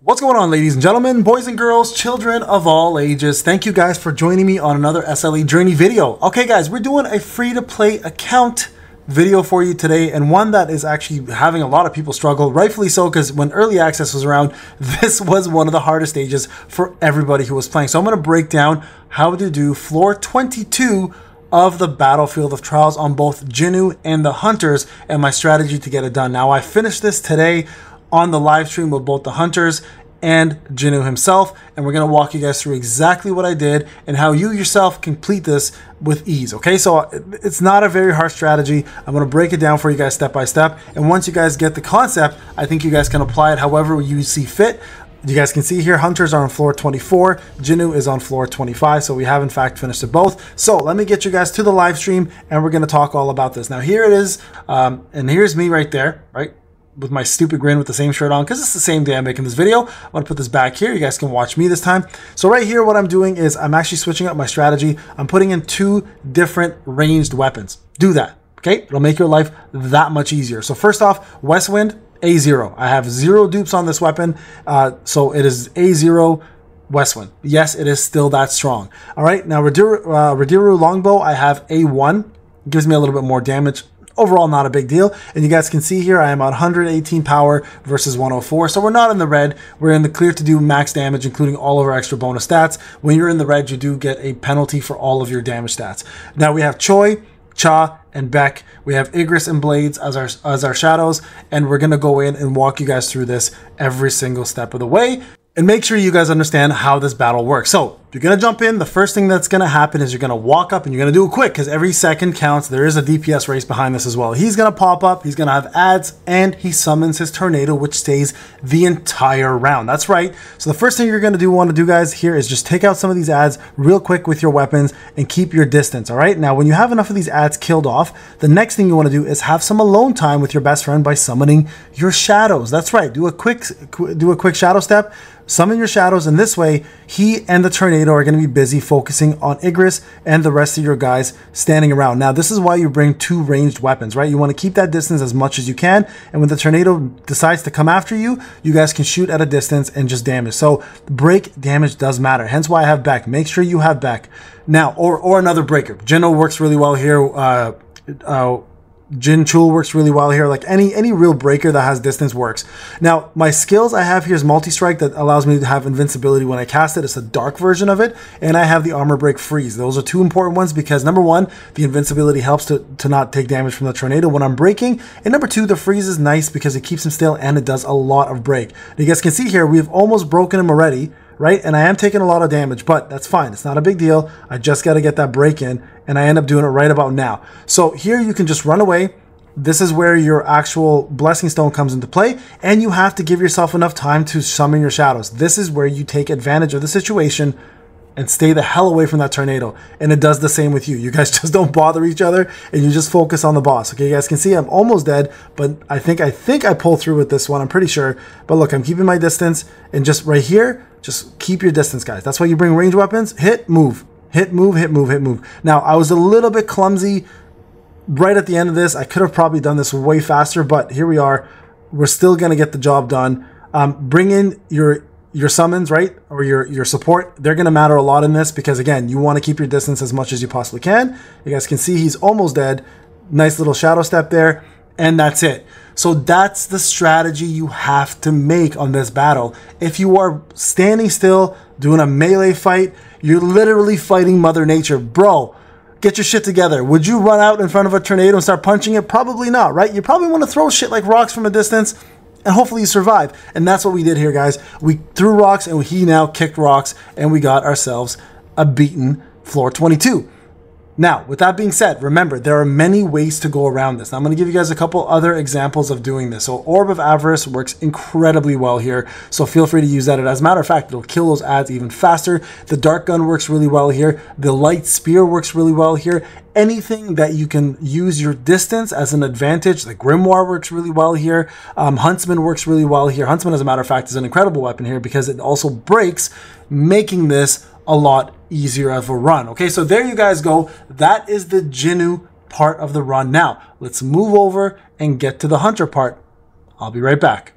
What's going on, ladies and gentlemen, boys and girls, children of all ages? Thank you guys for joining me on another SLE Journey video. Okay guys, we're doing a free-to-play account video for you today, and one that is actually having a lot of people struggle, rightfully so, because when early access was around, this was one of the hardest stages for everybody who was playing. So I'm going to break down how to do floor 22 of the Battlefield of Trials on both Jinnu and the Hunters, and my strategy to get it done. Now, I finished this today on the live stream with both the Hunters and Jinnu himself, and we're going to walk you guys through exactly what I did and how you yourself complete this with ease. Okay, so it's not a very hard strategy. I'm going to break it down for you guys step by step, and once you guys get the concept, I think you guys can apply it however you see fit. You guys can see here, Hunters are on floor 24, Jinnu is on floor 25, so we have in fact finished it both. So let me get you guys to the live stream, and we're going to talk all about this. Now here it is, and here's me right there, right? With my stupid grin with the same shirt on, because it's the same day I'm making this video. I'm going to put this back here. You guys can watch me this time. So right here, what I'm doing is I'm actually switching up my strategy. I'm putting in 2 different ranged weapons. Do that, okay? It'll make your life that much easier. So first off, Westwind, A0. I have 0 dupes on this weapon, so it is A0 Westwind. Yes, it is still that strong. All right, now Radiru Longbow, I have A1. Gives me a little bit more damage. Overall, not a big deal. And you guys can see here, I am on 118 power versus 104. So we're not in the red. We're in the clear to do max damage, including all of our extra bonus stats. When you're in the red, you do get a penalty for all of your damage stats. Now we have Choi, Cha, and Beck. We have Igris and Blades as our shadows. And we're going to go in and walk you guys through this every single step of the way, and make sure you guys understand how this battle works. So you're going to jump in. The first thing that's going to happen is you're going to walk up and you're going to do it quick, because every second counts. There is a DPS race behind this as well. He's going to pop up. He's going to have ads, and he summons his tornado, which stays the entire round. That's right. So the first thing you're going to want to do, guys, here is just take out some of these ads real quick with your weapons and keep your distance. All right. Now, when you have enough of these ads killed off, the next thing you want to do is have some alone time with your best friend by summoning your shadows. That's right. Do a quick shadow step. Summon your shadows, and this way, he and the tornado are going to be busy focusing on Igris and the rest of your guys standing around. Now, this is why you bring 2 ranged weapons, right? You want to keep that distance as much as you can, and when the tornado decides to come after you, you guys can shoot at a distance and just damage. So, break damage does matter, hence why I have Beck. Make sure you have Beck. Now, or another breaker. Jinnu works really well here. Jin Chul works really well here. Like any real breaker that has distance works. Now, my skills I have here is multi-strike, that allows me to have invincibility when I cast it. It's a dark version of it. And I have the armor break freeze. Those are 2 important ones, because number 1, the invincibility helps to not take damage from the tornado when I'm breaking. And number 2, the freeze is nice because it keeps him still and it does a lot of break. And you guys can see here, we've almost broken him already, right? And I am taking a lot of damage, but that's fine. It's not a big deal. I just got to get that break in, and I end up doing it right about now. So here you can just run away. This is where your actual Blessing Stone comes into play, and you have to give yourself enough time to summon your shadows. This is where you take advantage of the situation and stay the hell away from that tornado. And it does the same with you. You guys just don't bother each other, and you just focus on the boss. Okay, you guys can see I'm almost dead, but I think I pulled through with this one. I'm pretty sure. But look, I'm keeping my distance, and just right here, just keep your distance, guys. That's why you bring ranged weapons. Hit, move. Hit, move, hit, move, hit, move. Now, I was a little bit clumsy right at the end of this. I could have probably done this way faster, but here we are. We're still going to get the job done. Bring in your summons, right? Or your support. They're going to matter a lot in this, because again, you want to keep your distance as much as you possibly can. You guys can see he's almost dead. Nice little shadow step there. And that's it. So that's the strategy you have to make on this battle. If you are standing still, doing a melee fight, you're literally fighting Mother Nature. Bro, get your shit together. Would you run out in front of a tornado and start punching it? Probably not, right? You probably want to throw shit like rocks from a distance, and hopefully you survive. And that's what we did here, guys. We threw rocks, and he now kicked rocks, and we got ourselves a beaten floor 22. Now, with that being said, remember, there are many ways to go around this. Now, I'm going to give you guys a couple other examples of doing this. So Orb of Avarice works incredibly well here, so feel free to use that. As a matter of fact, it'll kill those ads even faster. The Dark Gun works really well here. The Light Spear works really well here. Anything that you can use your distance as an advantage. The Grimoire works really well here. Huntsman works really well here. Huntsman, as a matter of fact, is an incredible weapon here because it also breaks, making this a lot easier of a run. Okay, so there you guys go. That is the Jinnu part of the run. Now, let's move over and get to the Hunter part. I'll be right back.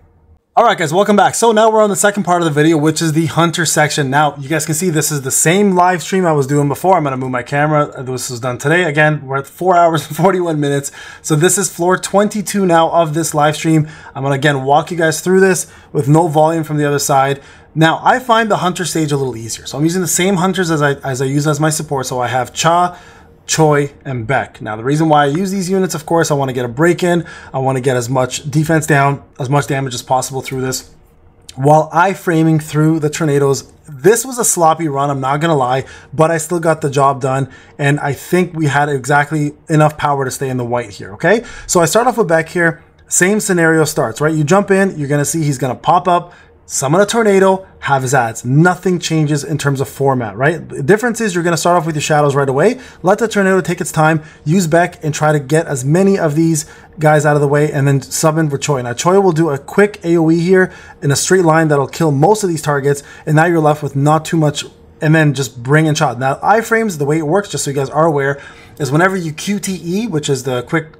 All right, guys, welcome back. So now we're on the second part of the video, which is the hunter section. Now, you guys can see this is the same live stream I was doing before. I'm going to move my camera. This was done today. Again, we're at 4 hours and 41 minutes. So this is floor 22 now of this live stream. I'm going to, again, walk you guys through this with no volume from the other side. Now, I find the hunter stage a little easier. So I'm using the same hunters as I use as my support. So I have Cha, Choi, and Beck. Now, the reason why I use these units, of course, I want to get a break in. I want to get as much defense down, as much damage as possible through this, while I-framing through the tornadoes. This was a sloppy run, I'm not going to lie, but I still got the job done, and I think we had exactly enough power to stay in the white here, okay? So I start off with Beck here. Same scenario starts, right? You jump in, you're going to see he's going to pop up, summon a tornado, have his ads. Nothing changes in terms of format, right? The difference is you're going to start off with your shadows right away. Let the tornado take its time. Use Beck and try to get as many of these guys out of the way, and then summon for Choi. Now, Choi will do a quick AoE here in a straight line that'll kill most of these targets, and now you're left with not too much, and then just bring in shot. Now, iframes, the way it works, just so you guys are aware, is whenever you QTE, which is the quick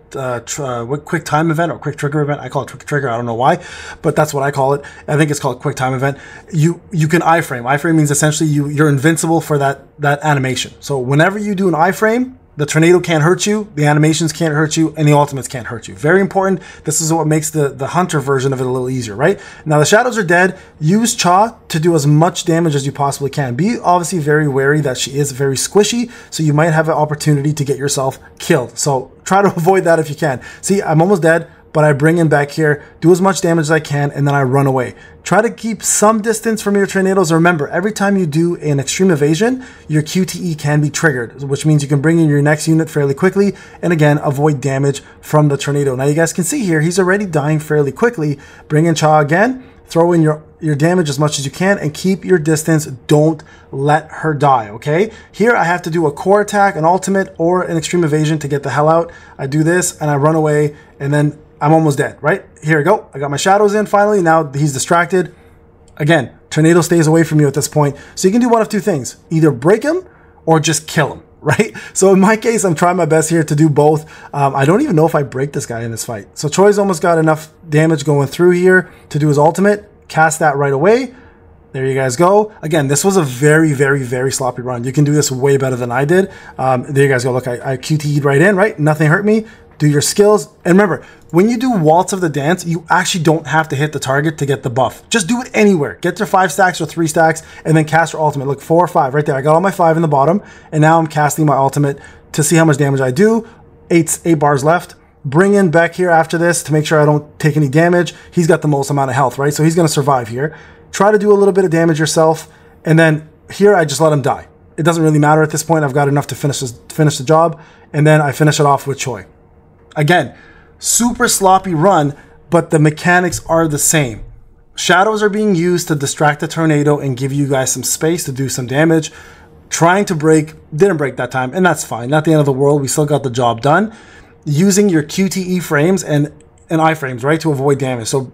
time event or quick trigger event. I call it quick trigger. I don't know why, but that's what I call it. I think it's called quick time event. You can iframe. Iframe means essentially you're invincible for that animation. So whenever you do an iframe, the tornado can't hurt you, the animations can't hurt you, and the ultimates can't hurt you. Very important. This is what makes the hunter version of it a little easier, right? Now the shadows are dead. Use Cha to do as much damage as you possibly can. Be obviously very wary that she is very squishy, so you might have an opportunity to get yourself killed. So try to avoid that if you can. See, I'm almost dead, but I bring in back here, do as much damage as I can, and then I run away. Try to keep some distance from your tornadoes. Remember, every time you do an extreme evasion, your QTE can be triggered, which means you can bring in your next unit fairly quickly, and again, avoid damage from the tornado. Now, you guys can see here, he's already dying fairly quickly. Bring in Cha again, throw in your damage as much as you can, and keep your distance. Don't let her die, okay? Here, I have to do a core attack, an ultimate, or an extreme evasion to get the hell out. I do this, and I run away, and then I'm almost dead, right? Here we go. I got my shadows in finally. Now he's distracted. Again, tornado stays away from you at this point. So you can do one of two things. Either break him or just kill him, right? So in my case, I'm trying my best here to do both. I don't even know if I break this guy in this fight. So Choi's almost got enough damage going through here to do his ultimate. Cast that right away. There you guys go. Again, this was a very, very, very sloppy run. You can do this way better than I did. There you guys go. Look, I QTE'd right in, right? Nothing hurt me. Do your skills. And remember, when you do Waltz of the Dance, you actually don't have to hit the target to get the buff. Just do it anywhere. Get your 5 stacks or 3 stacks and then cast your ultimate. Look, 4 or 5 right there. I got all my 5 in the bottom, and now I'm casting my ultimate to see how much damage I do. 8 bars left. Bring in Beck here after this to make sure I don't take any damage. He's got the most amount of health, right? So he's going to survive here. Try to do a little bit of damage yourself, and then here I just let him die. It doesn't really matter at this point. I've got enough to finish the job, and then I finish it off with Choi. Again, super sloppy run, but the mechanics are the same. Shadows are being used to distract the tornado and give you guys some space to do some damage. Trying to break, didn't break that time, and that's fine. Not the end of the world. We still got the job done. Using your QTE frames and iframes, right, to avoid damage. So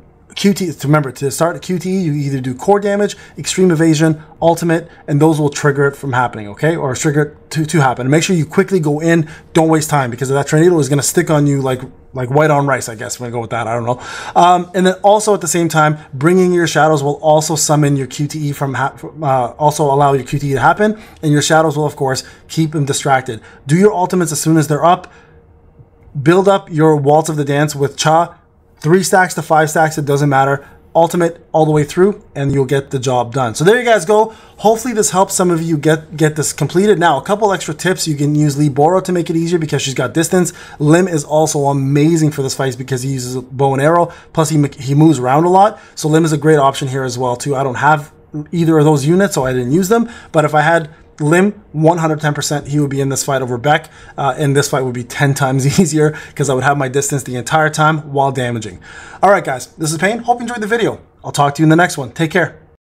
remember, to start a QTE, you either do core damage, extreme evasion, ultimate, and those will trigger it from happening, okay? Or trigger it to happen. And make sure you quickly go in, don't waste time, because that tornado is going to stick on you like white on rice, I guess. I'm going to go with that, I don't know. And then also at the same time, bringing your shadows will also summon your QTE also allow your QTE to happen, and your shadows will, of course, keep them distracted. Do your ultimates as soon as they're up. Build up your Waltz of the Dance with Cha. 3 stacks to 5 stacks, it doesn't matter. Ultimate all the way through, and you'll get the job done. So there you guys go. Hopefully this helps some of you get this completed. Now, a couple extra tips. You can use Lee Boro to make it easier because she's got distance. Lim is also amazing for this fight because he uses a bow and arrow. Plus, he moves around a lot. So Lim is a great option here as well, too. I don't have either of those units, so I didn't use them. But if I had Lim, 110% he would be in this fight over Beck, and this fight would be 10 times easier because I would have my distance the entire time while damaging. All right, guys, this is Payne. Hope you enjoyed the video. I'll talk to you in the next one. Take care.